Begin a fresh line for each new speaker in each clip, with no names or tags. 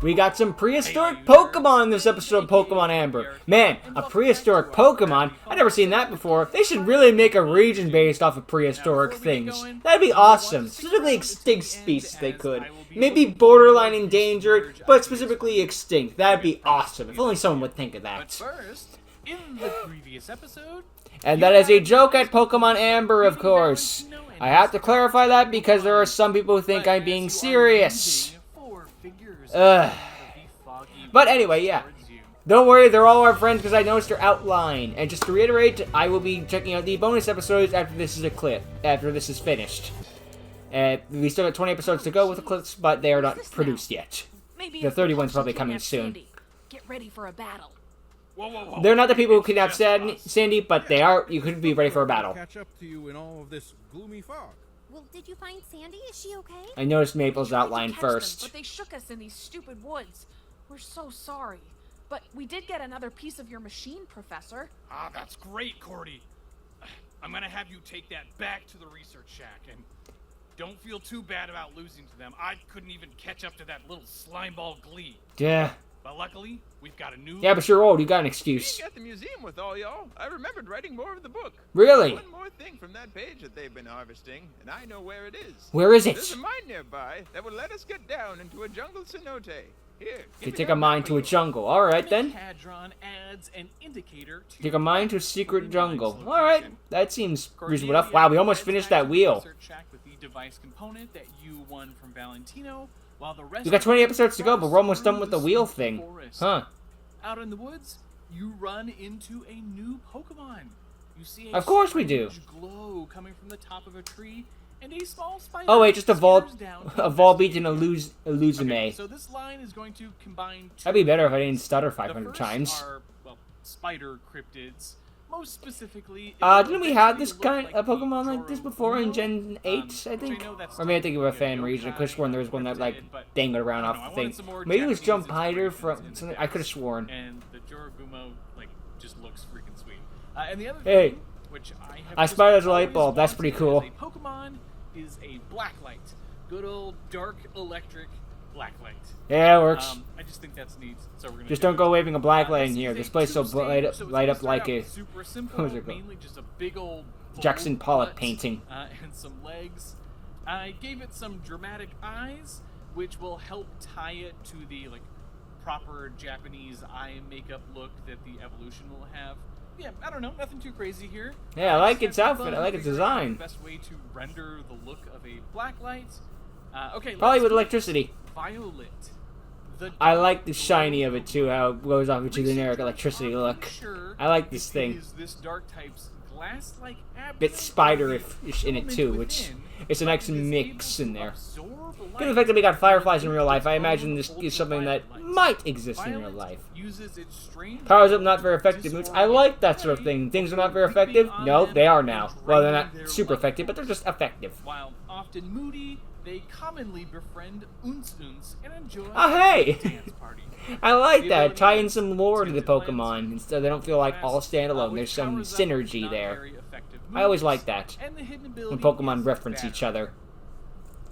We got some prehistoric Pokemon in this episode of Pokemon Amber. Man, a prehistoric Pokemon? I've never seen that before. They should really make a region based off of prehistoric things. That'd be awesome. Specifically extinct species they could. Maybe borderline endangered, but specifically extinct. That'd be awesome. If only someone would think of that.
First, in the previous episode...
And that is a joke at Pokemon Amber, of course. I have to clarify that because there are some people who think I'm being serious. But anyway, yeah. Don't worry, they're all our friends because I noticed their outline. And just to reiterate, I will be checking out the bonus episodes after this is finished. We still got 20 episodes to go with Eclipse, but they are not produced yet. The 31's probably coming soon.
Get ready for a battle.
Whoa.
They're not the people who kidnapped Sandy, but they are. You could be ready for a battle.
Catch up to you in all of this gloomy fog.
Well, did you find Sandy? Is she okay?
I noticed Maple's outline
Catch
first.
them, but they shook us in these stupid woods. We're so sorry. But we did get another piece of your machine, Professor.
Ah, that's great, Cordy. I'm gonna have you take that back to the research shack, and don't feel too bad about losing to them. I couldn't even catch up to that little slimeball Glee.
Yeah.
But luckily, we've got a new...
Yeah, but you're old. You got an excuse.
Being at the museum with all y'all, I remembered writing more of the book.
Really?
One more thing from that page that they've been harvesting, and I know where it is.
Where is
There's
it?
a mine nearby that will let us get down into a jungle cenote. Here,
You take a mine to a jungle. Alright then.
Hadron adds an indicator to
Take a mine to a secret jungle. Alright. That seems reasonable enough. Wow, we almost finished that wheel.
With the device component that you won from Valentino, while the rest
We got 20 episodes to go, but we're almost done with the wheel thing. Huh.
Out in the woods, you run into a new Pokemon. You see a
Of course we do.
strange glow coming from the top of a tree, and a small spider.
Oh wait, just a
skitters down to
Volbeat and a
investigate.
Illusione.
Okay, so this line is going to combine two.
That'd be better if I didn't stutter
The
500
first
times.
are, well, spider cryptids. Most specifically,
Didn't we have this kind of Pokemon like this before in Gen 8, I think? Or maybe I think of a fan region. I could have sworn there was one that, like, dangled around off the thing. Maybe it was Jumpider from something. I could have sworn.
And the Joragumo, like, just looks freaking sweet. And the other
Hey,
thing, which I have
I
just
spotted a light
always
bulb. That's
wanted
pretty
as
cool.
a Pokemon is a Blacklight. Good old dark electric Blacklight.
Yeah, it works.
I just think that's neat. So we're gonna
Just
do
don't
it.
go waving a black light in
This
here.
is
This
a
place will
two-stage,
light up,
so it's
light
gonna
up like
start
a
out super simple,
what was it called?
mainly just a big old
Jackson
bowl,
Pollock
but,
painting.
and some legs. I gave it some dramatic eyes, which will help tie it to the like proper Japanese eye makeup look that the evolution will have. Yeah, I don't know, nothing too crazy here.
Yeah, I like
just
its
had some
outfit.
fun
I like its
figuring out
design.
The best way to render the look of a blacklight. Okay,
Probably
let's
with
do
electricity.
Violet. The
I like the shiny of it too, how it goes off with a generic electricity look. I like this thing.
This dark type's glass-like
Bit spider-ish in it too, which it's a nice mix in there. Given the fact that we got fireflies in real life, I imagine this is something that might exist in real life. Powers up, not very effective moves. I like that sort of thing. Things are not very effective? No, they are now. Well, they're not super effective, but they're just effective.
While often moody, they commonly befriend Unce and enjoy
Oh, hey!
a dance party.
I like that. Tie in some lore to the Pokemon, so they don't feel like all standalone. There's some synergy there. I always like that, when Pokemon reference each other.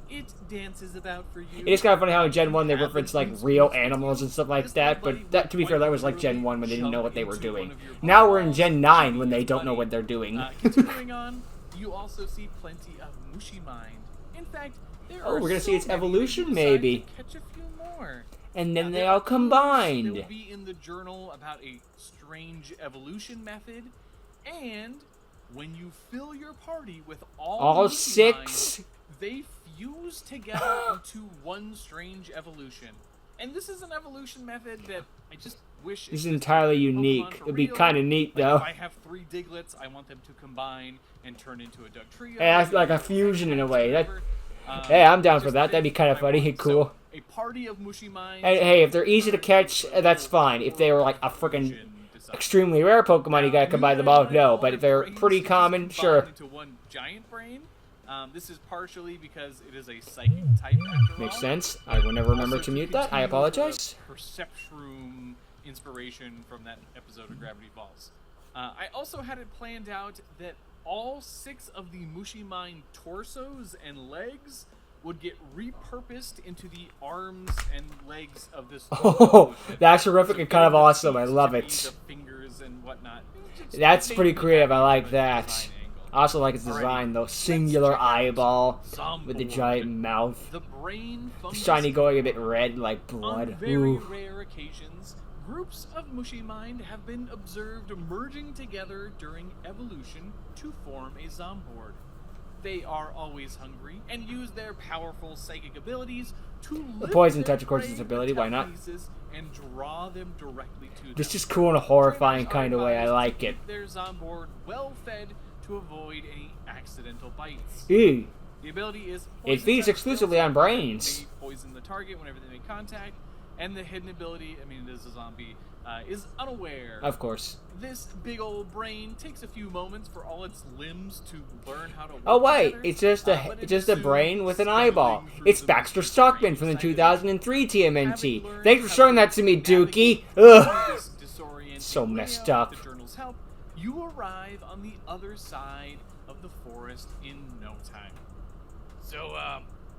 It dances about for you.
It is kind of funny how in Gen 1 they reference like real animals and stuff like that, but that, to be fair, that was like Gen 1 when they didn't know what they were doing. Now we're in Gen 9 when they don't know what they're doing.
Continuing on, you also see plenty of Mushimind. In fact, there
Oh,
are
we're gonna see its
so many
evolution,
you decide
maybe.
to catch a few more.
And then
Now,
they
there
all
are posts that
combined.
will be in the journal about a strange evolution method, and when you fill your party with all Mushimind,
6?
they fuse together into one strange evolution. And this is an evolution method that I just wish
This is
existed
entirely
in Pokemon
unique.
for
It'd be
real.
kind of neat,
Like,
though.
if I have 3 Diglets, I want them to combine and turn into a Dugtrio.
Hey, that's like a fusion in a way. That,
Um,
hey, I'm down for
just
that. That'd be kind of
I
funny.
want.
Cool.
So, a party of Mushimind.
Hey, if they're easy to catch, that's fine. If they were like a freaking extremely rare Pokemon, you gotta combine them all. No, but if they're pretty common, sure.
Into one giant brain. This is partially because it is a psychic type. After
Makes
all.
sense. I will never remember
Also,
to mute that. I
continue
apologize.
the Perceptroom inspiration from that episode of Gravity Falls. I also had it planned out that all 6 of the Mushimind torsos and legs would get repurposed into the arms and legs of this.
Oh, that's horrific and kind of awesome. I love it.
The fingers and whatnot.
That's pretty creative. I like that. I also like its design, though. Singular eyeball with the giant mouth.
The brain
Shiny going a bit red like blood.
On very
Ooh.
rare occasions, groups of Mushy Mind have been observed merging together during evolution to form a Zomboard. They are always hungry and use their powerful psychic abilities to lift
Poison
their
touch, of course, is
prey
its ability.
to
Why not?
pieces and draw them directly to them.
This is cool in a horrifying
Trainers
kind of
are
way. I
advised
like
to
it.
keep their Zomboard well fed to avoid any accidental bites.
Ew.
The ability is
It
poison
feeds
touch
exclusively
spells.
on brains.
They poison the target whenever they make contact, and the hidden ability, I mean, it is a zombie, is unaware.
Of course.
This big old brain takes a few moments for all its limbs to learn how to work
Oh wait,
together,
it's just a
but
it's just a
soon
brain with an
stumbling
eyeball.
through
It's
the
Baxter
mystery
Stockman from the
side of it.
2003 TMNT.
Having learned
Thanks for
how
showing
to
that to me,
navigate
Dookie.
through
Ugh.
this disorienting
So messed
layout
up.
with the journal's help, you arrive on the other side of the forest in no time. So,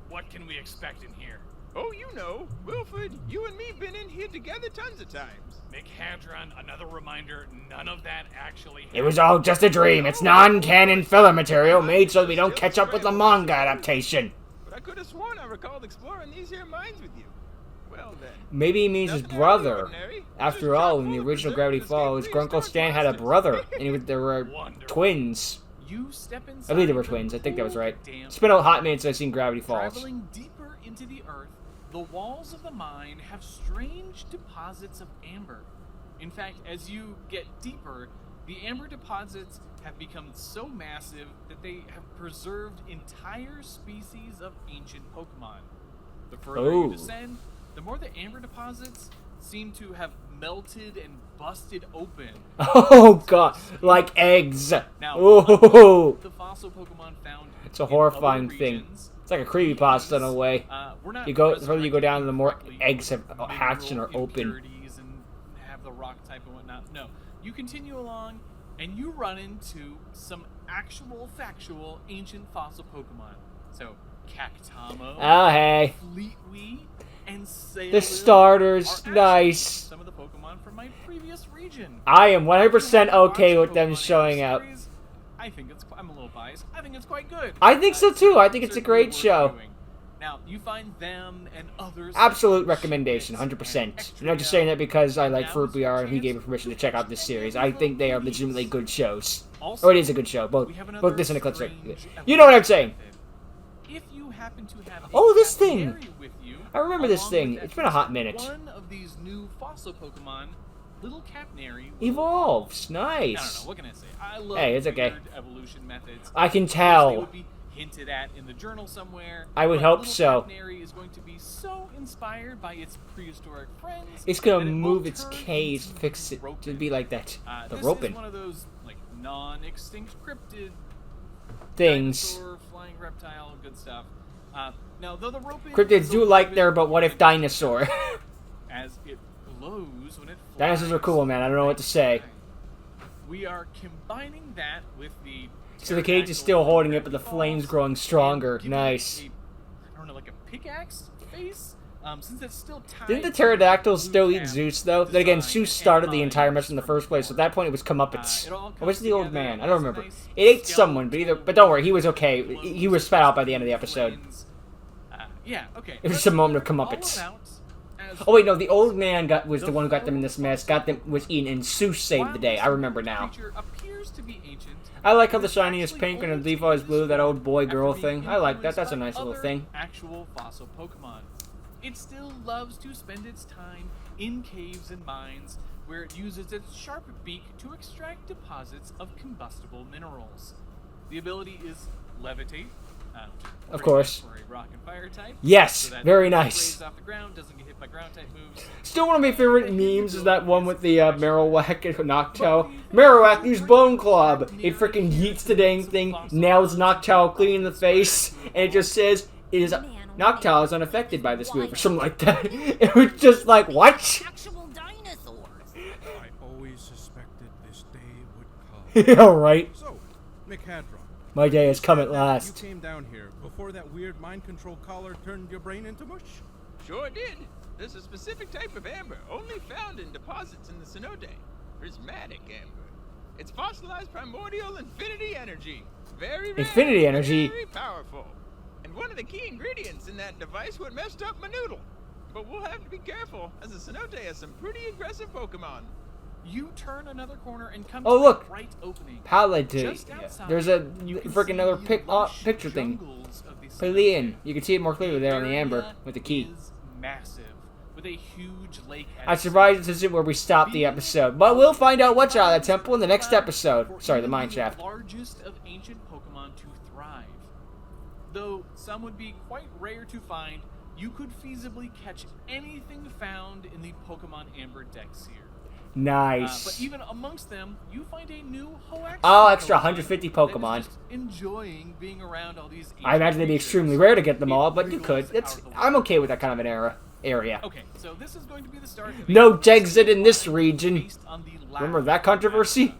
what can we expect in here?
Oh, you know, Wilfred, you and me been in here together tons of times.
McHadron, another reminder, none of that actually happened.
It was all just a dream. It's non-canon filler material made so we don't catch up with the manga adaptation.
But I could have sworn I recalled exploring these here mines with you. Well then.
Maybe he means his
Nothing
brother.
ordinary.
After
Just
all,
chock
in the
full of
original
preserved
Gravity
and
Falls,
escaped
Grunkle Stan had a
monsters.
brother, and there were
Wonderful.
twins.
You step inside
I believe they were
the
twins. I think that was
cool,
right.
damp
It's been a hot minute since I've seen Gravity Falls.
Traveling deeper into the earth, the walls of the mine have strange deposits of amber. In fact, as you get deeper, the amber deposits have become so massive that they have preserved entire species of ancient Pokemon. The further
Oh.
you descend, the more the amber deposits seem to have melted and busted open.
Oh god, like eggs.
Now,
Oh,
unlike the fossil Pokemon found
it's a
in
horrifying
other
thing.
regions,
It's like a creepypasta in a way.
we're not
The further you go down, the more
resurrecting
eggs have
correctly
hatched and are
mineral
open.
impurities and have the rock type and whatnot. No, you continue along, and you run into some actual, factual, ancient fossil Pokemon. So, Cactamo,
Oh hey,
Fleetwee, and Sailor
the starters,
are actually
nice.
some of the Pokemon from my previous region.
I am 100%
If you haven't
okay
watched
with them
Pokemon
showing
Anime
up.
series, I think it's. I'm a little biased. I think it's quite good.
I think so too. I think it's a
certainly
great
worth
show.
doing. Now you find them and others.
Absolute
like
recommendation,
Shipwits
100%.
and
I'm not just saying that because I like
Now is your
Fruit and he gave me
chance
permission to
to
check out this
catch
series.
any
I think they are
little
legitimately
bees.
good shows.
Also,
Or it is a good show. Both
we have another
this and Eclipse are
strange
you know what I'm saying.
method. If you happen to have a
Oh, this thing.
Capillary with you,
I remember this
along
thing.
with
It's been a
at
hot
least
minute.
One of these new fossil Pokemon, little Capnary, will
Evolves.
I don't know.
Nice.
What can I say? I love
Hey, it's okay.
weird evolution methods.
I can
Of course,
tell.
They would be hinted at in the journal somewhere.
I would
but
hope
little
so.
Capnary is going to be so inspired by its prehistoric friends.
It's gonna
that it will
move its
turn
cage,
into
fix it
Ropin.
to be like that. The
this
Ropin
is one of those like non-extinct cryptid
things.
dinosaur, flying reptile, good stuff. Now, though the Ropin
Cryptids
is a
do
little
like
bit
their, but what if dinosaur?
as it glows when it flies.
Dinosaurs are cool, man. I don't know what to say.
We are combining that with the.
So the cage is still holding it, but the flame's growing stronger.
and giving it
Nice.
I don't know, like a pickaxe face. Since it's still tied.
Didn't the
to
pterodactyls
blue
still eat
cap
Zeus, though? Then again,
design
Zeus started
and
the entire
mind
mess in the
from
first place. So at that point, it was comeuppance.
it all
Or was it the old
comes
man? I
together
don't
as a
remember.
nice
It ate someone, but
skeletal
but don't worry, he was okay. He was spat out by the end of the episode.
Yeah, okay.
It was just a moment of comeuppance. Oh wait, no, the old man was the one who got them in this mess. Was eaten, and Zeus saved the day. I remember now.
Appears to be ancient,
I like how the shiny is pink and the default is blue. That old boy-girl thing. I like that. That's a nice little thing.
Actual fossil Pokemon. It still loves to spend its time in caves and mines, where it uses its sharp beak to extract deposits of combustible minerals. The ability is Levitate.
Of course.
For a rock and fire type.
Yes,
so that
very
it
nice.
sprays off the ground, doesn't get hit by ground type moves.
Still one of my favorite memes is that one with the Marowak and Noctowl. Marowak, use Bone Club! It freaking yeets the dang thing, nails Noctowl clean in the face, and it just says, Noctowl is unaffected by this move, or something like that. It was just like, what?
Actual dinosaurs.
I always suspected this day would come.
Yeah, right.
So, McHadron.
My day has come at
You
last.
came down here before before that weird mind control collar turned your brain into mush?
Sure did. There's a specific type of amber only found in deposits in the cenote. Prismatic amber. It's fossilized primordial infinity energy. Very rare,
Infinity energy?
Very powerful. And one of the key ingredients in that device would messed up my noodle. But we'll have to be careful, as the cenote has some pretty aggressive Pokemon.
You turn another corner and come
Oh,
to
look.
a bright opening.
Palette.
Just outside,
There's a
you can
freaking another
see the lush
picture thing.
jungles of the
Pavilion.
cenote.
You can see it more clearly there on the amber
area
with the key.
Is massive, with a huge lake. at
I'm
its
surprised this isn't where we stopped the episode, but we'll find out what's out of that temple in the next episode. Sorry, the mine shaft.
The largest of ancient Pokemon to thrive. Though some would be quite rare to find, you could feasibly catch anything found in the Pokemon Amber Dex here.
Nice.
But even amongst them, you find a new Hoax.
Oh, extra 150
that is
Pokemon.
just enjoying being around all these.
I imagine they'd be extremely rare to get them all, but you could. I'm okay with that kind of an area.
Okay, so this is going to be the start. Of
No
a
Jexit in this region.
based on the
Remember
last
that controversy?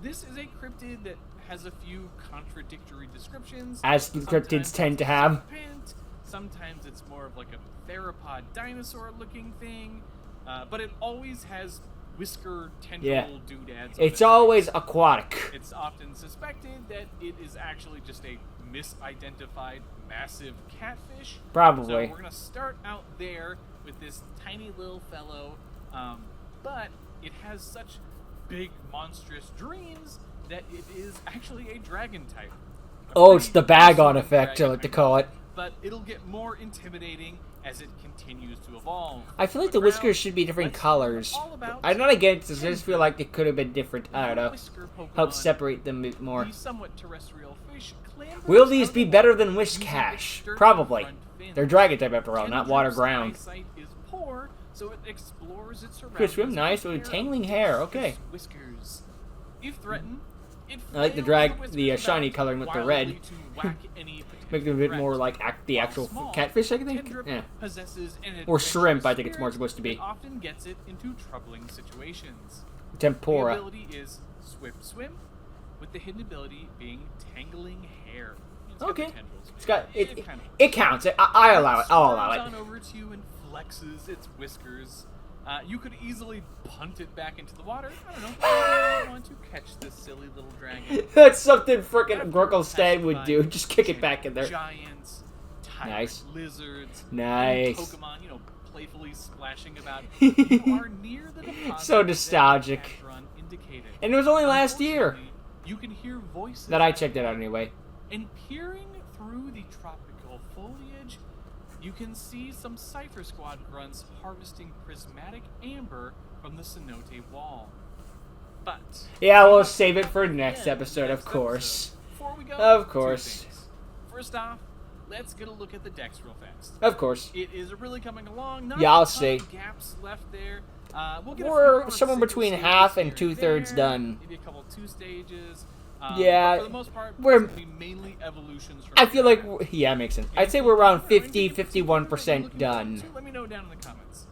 This is a cryptid that has a few contradictory descriptions.
As cryptids
Sometimes
tend to
it's a
have.
serpent, sometimes it's more of like a theropod dinosaur-looking thing, but it always has whisker tendril doodads. on
It's
its
always
face.
aquatic.
It's often suspected that it is actually just a misidentified massive catfish.
Probably.
So we're gonna start out there with this tiny little fellow, but it has such big monstrous dreams that it is actually a dragon type.
Oh, it's the bag-on
Pretty
effect, I
dragon
like to
type,
call it.
But it'll get more intimidating as it continues to evolve.
I feel like
But
the whiskers
now,
should be different
let's
colors.
hear all about
I'm not against this, I just feel like they could have been different. I don't know.
whisker Pokemon.
Help separate them a bit more.
The somewhat terrestrial fish clambers
Will these
out
be
of
better
water
than
using
Whiscash?
its sturdy
Probably.
front fins.
They're dragon type after all, not water
Tendrils'
ground.
eyesight is poor, so it explores its
Could
surroundings
swim nice with tangling hair, okay.
Whiskers. If threatened, it
I like the
flails
the
whiskers
shiny
about
coloring with the
wildly
red.
to whack any
Make them a bit
potential
more
threat.
like the
While
actual
small,
catfish, I think.
Tendril
Yeah.
possesses an
Or shrimp, I
adventurous
think it's more
spirit
supposed to be.
that often gets it into troubling situations. The
Tempura.
ability is Swift Swim, with the hidden ability being Tangling Hair. It's got the
Okay.
tendrils.
It's got it.
kinda works.
It counts. I allow it. I'll allow
Swerves
it.
on over to you and flexes its whiskers. You could easily punt it back into the water. I don't know. Maybe you want to catch this silly little dragon.
That's something frickin' Gorkelstad would do. Just kick it back in there.
Giants, tyrant
Nice.
lizards,
Nice.
and Pokemon, playfully splashing about. You are near the deposit
So
that
nostalgic.
Catron indicated.
And it was only last year
Unfortunately, you can hear voices
that I checked it out anyway.
and peering through the tropical foliage, you can see some Cypher Squad grunts harvesting prismatic amber from the cenote wall. But
Yeah, we'll save it for next episode, of course.
Before we go,
Of
two
course.
things. First off, let's get a look at the Dex real fast.
Of course.
It is really coming along. Not
Yeah, I'll
a ton
see.
of gaps left there. We'll get a
We're
few
somewhere
more
between
single
half
stages
and
here
2/3
there,
done.
Maybe a couple 2 stages.
Yeah,
but for the most part,
we're-
it's gonna be mainly evolutions. From
I feel like,
there.
yeah, makes sense. I'd say we're around 50-51% done.
Let me know down in the comments.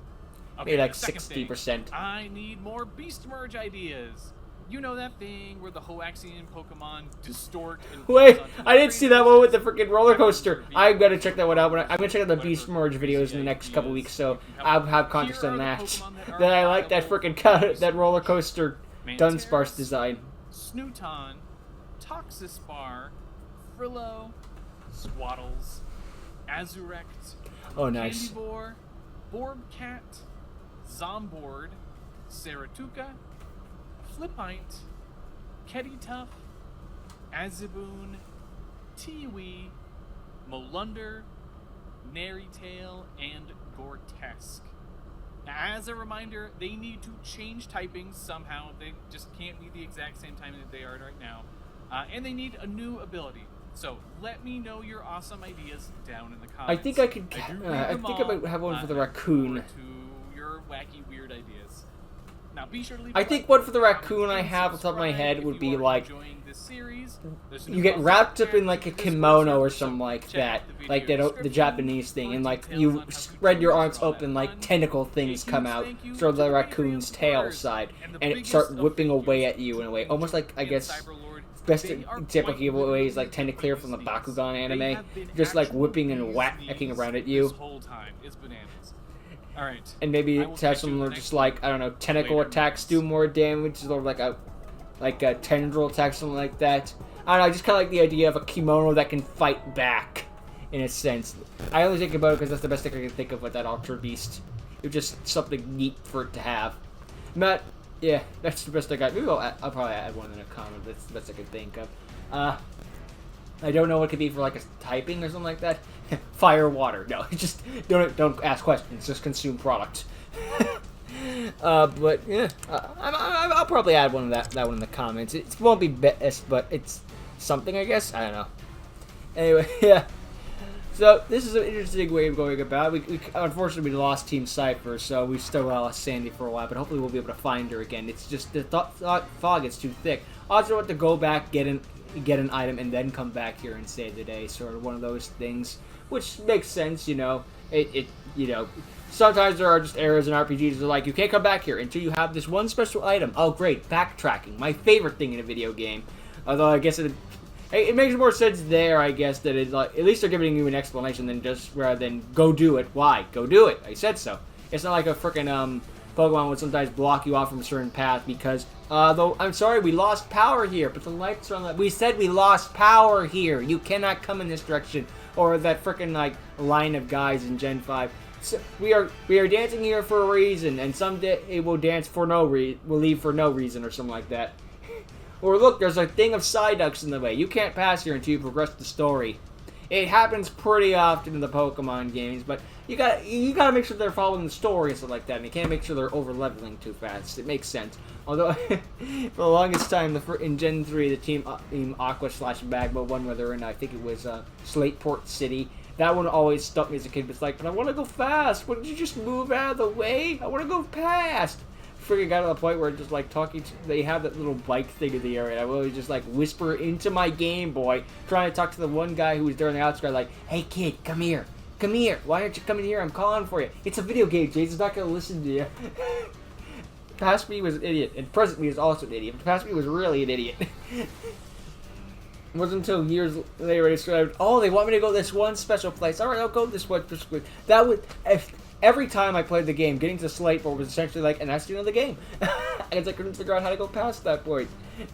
Maybe like
the second thing,
60%.
I need more Beast Merge ideas. You know that thing where the Hoaxian Pokemon distort and
Wait,
fuse onto
I didn't see that one with the
creatures?
freaking roller coaster. I'm gonna check that one out. I'm gonna check out the Beast Merge videos in the next couple weeks, so I'll have context on that. Then I like that freaking that roller coaster Dunsparce design.
Snooton, Toxispar, Frillo, Swaddles, Azurect,
Oh, nice.
Candivore, Borbcat, Zomboard, Saratuka, Flipint, Kettytuff, Aziboon, Tiwi, Molunder, Narytail, and Gortesk. Now, as a reminder, they need to change typing somehow. They just can't be the exact same timing that they are right now. And they need a new ability. So let me know your awesome ideas down in the comments.
I think I could.
do read
I
them
think I
all,
might have one for the
and I look
raccoon.
forward to your wacky, weird ideas. Now, be sure to leave
I
a
think
like,
one for the
comment,
raccoon I
and
have on top of my
subscribe
head
if
would
you
be
are
like,
enjoying this series. There's a
you
new
get
puzzle
wrapped up
chat
in like a
Discord
kimono
server,
or
so
something like
check
that,
the
like
video
the
description
Japanese thing,
for
and like
details
you
on how to
spread your
choose
arms
all that
open, like
fun.
tentacle things
A huge
come out,
thank you
so
to
the
the
raccoon's
Patreon
tail
supporters
side,
and the
and it
biggest
start
of
whipping
thank
away
yous
at you in a
to
way, almost like I
and
guess
Cyberlord
best
They are
example
quite
he always
literally
like tend to clear from the
bananas.
Bakugan
They
anime,
have been
just like
actual
whipping and
bananas
whacking around at you.
This whole time. It's bananas. All right.
And maybe
I will
have
catch you
some
in the
are
next
just like, I don't know, tentacle
later
attacks
videos.
do more damage, or like a tendril attack, something like that. I don't know, I just kind of like the idea of a kimono that can fight back, in a sense. I only think about it because that's the best thing I can think of with that Ultra Beast. It was just something neat for it to have. Matt, yeah, that's the best I got. Maybe I'll probably add one in a comment. That's the best I could think of. I don't know what it could be for like a typing or something like that. Fire, water. No, just don't ask questions. Just consume product. But yeah, I'll probably add one of that one in the comments. It won't be best, but it's something, I guess. I don't know. Anyway, yeah. So this is an interesting way of going about. We unfortunately we lost Team Cypher, so we still lost Sandy for a while. But hopefully we'll be able to find her again. It's just the fog is too thick. I also want to go back, get an item, and then come back here and save the day. Sort of one of those things, which makes sense, you know. You know. Sometimes there are just errors in RPGs that are like, you can't come back here until you have this one special item. Oh, great. Backtracking. My favorite thing in a video game. Although, I guess it makes more sense there, I guess, that it's like, at least they're giving you an explanation than just, rather than, go do it. Why? Go do it. I said so. It's not like a frickin', Pokemon would sometimes block you off from a certain path because, though, I'm sorry, we lost power here, but the lights are on. We said we lost power here. You cannot come in this direction. Or that frickin', like, line of guys in Gen 5. So we are dancing here for a reason, and someday it will dance for we'll leave for no reason, or something like that. Or look, there's a thing of Psyducks in the way. You can't pass here until you progress the story. It happens pretty often in the Pokemon games, but you gotta make sure they're following the story and stuff like that, and you can't make sure they're over leveling too fast. It makes sense. Although for the longest time, in Gen 3, the Team Aqua / Magma one, where they're in, I think it was Slateport City. That one always stumped me as a kid. It's like, but I want to go fast. Wouldn't you just move out of the way? I want to go past. Freaking got to the point where just like they have that little bike thing in the area. And I will always just like whisper into my Game Boy, trying to talk to the one guy who was there on the outskirts, like, hey kid, come here. Come here. Why aren't you coming here? I'm calling for you. It's a video game, James. It's not going to listen to you. Past me was an idiot, and present me is also an idiot. But past me was really an idiot. It wasn't until years later I described, oh, they want me to go this one special place. Alright, I'll go this one special place. That would, every time I played the game, getting to Slateport was essentially like, and that's the end of the game. Because I couldn't figure out how to go past that point.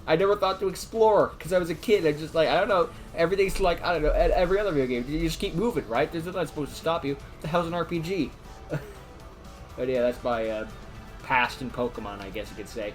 I never thought to explore, because I was a kid. I just like, I don't know, everything's like, I don't know, at every other video game. You just keep moving, right? There's nothing supposed to stop you. What the hell's an RPG? But yeah, that's my past in Pokemon, I guess you could say.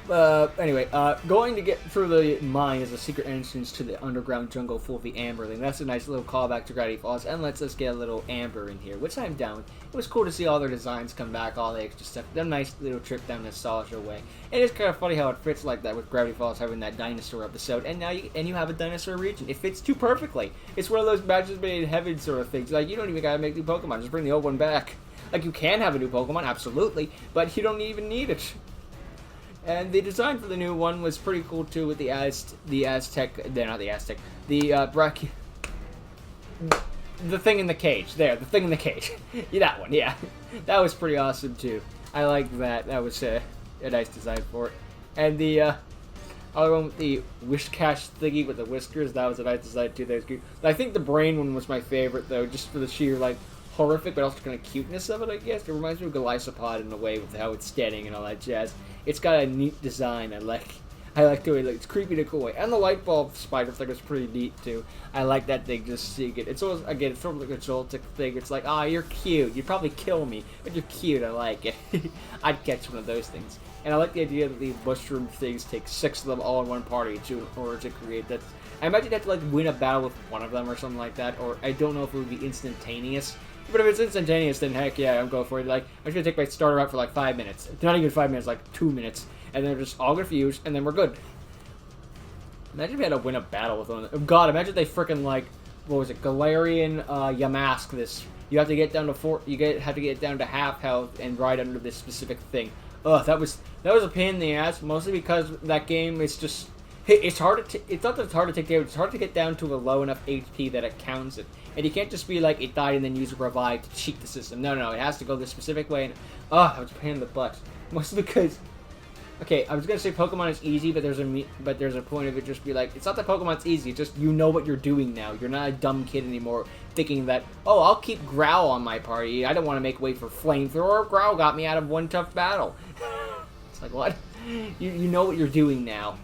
Anyway, going to get through the mine is a secret entrance to the underground jungle full of the Amberling. That's a nice little callback to Gravity Falls, and lets us get a little Amber in here, which I'm down with. It was cool to see all their designs come back, all the extra stuff. A nice little trip down nostalgia way. And it's kind of funny how it fits like that with Gravity Falls having that dinosaur episode, and now you have a dinosaur region. It fits too perfectly. It's one of those matches made in heaven sort of things. Like, you don't even gotta make new Pokemon, just bring the old one back. Like, you can have a new Pokemon, absolutely, but you don't even need it. And the design for the new one was pretty cool too, with the thing in the cage. There, the thing in the cage. Yeah, that one, yeah. That was pretty awesome too. I like that. That was a nice design for it. And the other one with the Wishcash thingy with the whiskers, that was a nice design too. That was good. I think the brain one was my favorite though, just for the sheer like horrific but also kind of cuteness of it, I guess. It reminds me of Golisopod in a way with how it's standing and all that jazz. It's got a neat design. I like the way it's creepy in a cool way. And the light bulb spider thing was pretty neat too. I like that thing, just seeing it. It's always, again, it's sort of like a Joltik thing. It's like, ah, you're cute. You'd probably kill me, but you're cute. I like it. I'd catch one of those things. And I like the idea that the mushroom things take 6 of them all in one party in order to create that. I imagine you'd have to like win a battle with one of them or something like that. Or I don't know if it would be instantaneous. But if it's instantaneous, then heck yeah, I'm going for it. Like, I'm just gonna take my starter out for like 5 minutes. Not even 5 minutes, like 2 minutes. And then they're just all gonna fuse, and then we're good. Imagine if we had to win a battle with one. God, imagine if they frickin' like, what was it, Galarian Yamask this. You have to get down to have to get down to half health and ride under this specific thing. Ugh, that was a pain in the ass, mostly because that game is just, it's hard to, it's not that it's hard to take damage, it's hard to get down to a low enough HP that it counts it. And you can't just be like, it died and then use a revive to cheat the system. No, it has to go this specific way. And, that was a pain in the butt. Mostly because Okay, I was gonna say Pokemon is easy, but there's a point of it just be like, it's not that Pokemon's easy, it's just you know what you're doing now. You're not a dumb kid anymore thinking that, oh, I'll keep Growl on my party. I don't want to make way for Flamethrower. Growl got me out of one tough battle. It's like, what? You know what you're doing now.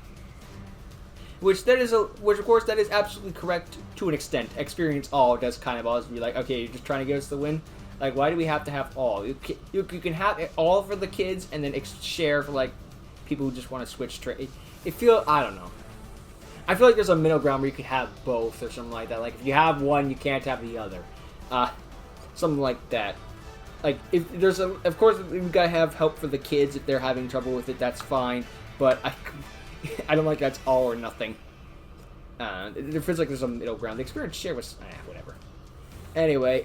Which of course that is absolutely correct to an extent. Experience all does kind of always be like, okay, you're just trying to get us the win. Like, why do we have to have all? You can have it all for the kids and then share for like people who just want to switch trade. I don't know. I feel like there's a middle ground where you could have both or something like that. Like, if you have one, you can't have the other. Something like that. Like, if there's of course, we gotta have help for the kids if they're having trouble with it. That's fine. But I don't like that's all or nothing. It feels like there's a middle ground. The experience share was whatever. Anyway,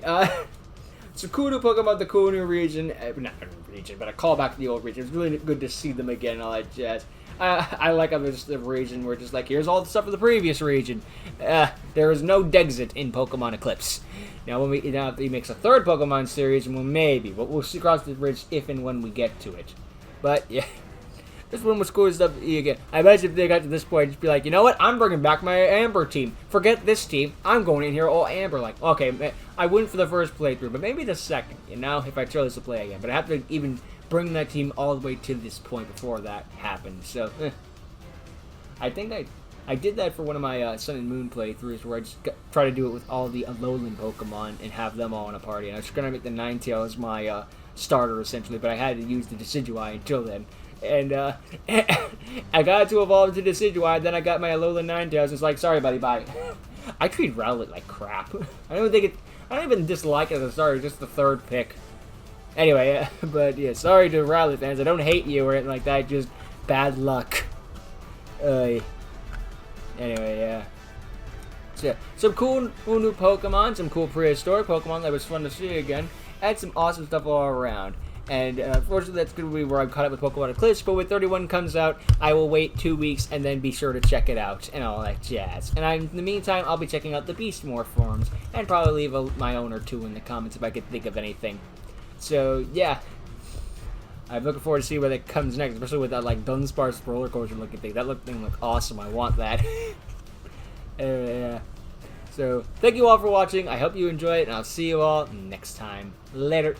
so cool new Pokemon, the cool new region, not a region, but a callback to the old region. It's really good to see them again and all that jazz. I like how there's the region where just like, here's all the stuff of the previous region. There is no Dexit in Pokemon Eclipse. Now, if he makes a third Pokemon series, well, maybe, but we'll see cross the bridge if and when we get to it. But yeah, this one was cool stuff again. I imagine if they got to this point, just be like, you know what? I'm bringing back my Amber team. Forget this team. I'm going in here all Amber. Like, okay, I wouldn't for the first playthrough, but maybe the second. You know, if I chose to play again, but I have to even bring that team all the way to this point before that happened. So, I think I did that for one of my Sun and Moon playthroughs, where I just try to do it with all the Alolan Pokemon and have them all in a party. And I was going to make the Ninetale as my starter, essentially, but I had to use the Decidueye until then. And I got to evolve into Decidueye, then I got my Alolan Ninetales. It's like, sorry, buddy, bye. I treat Rowlet like crap. I don't even dislike it as a starter, just the third pick. Anyway, but yeah, sorry to Rowlet fans. I don't hate you or anything like that. Just bad luck. Anyway, yeah. So, some cool new Pokemon, some cool prehistoric Pokemon that was fun to see again, and some awesome stuff all around. And unfortunately, that's going to be where I'm caught up with Pokemon Eclipse, but when 31 comes out, I will wait 2 weeks and then be sure to check it out and all that jazz. And in the meantime, I'll be checking out the Beastmore forums and probably leave my own or two in the comments if I could think of anything. So, yeah. I'm looking forward to see where that comes next, especially with that, like, Dunsparce roller coaster looking thing. That thing looked awesome. I want that. Yeah. So, thank you all for watching. I hope you enjoy it, and I'll see you all next time. Later.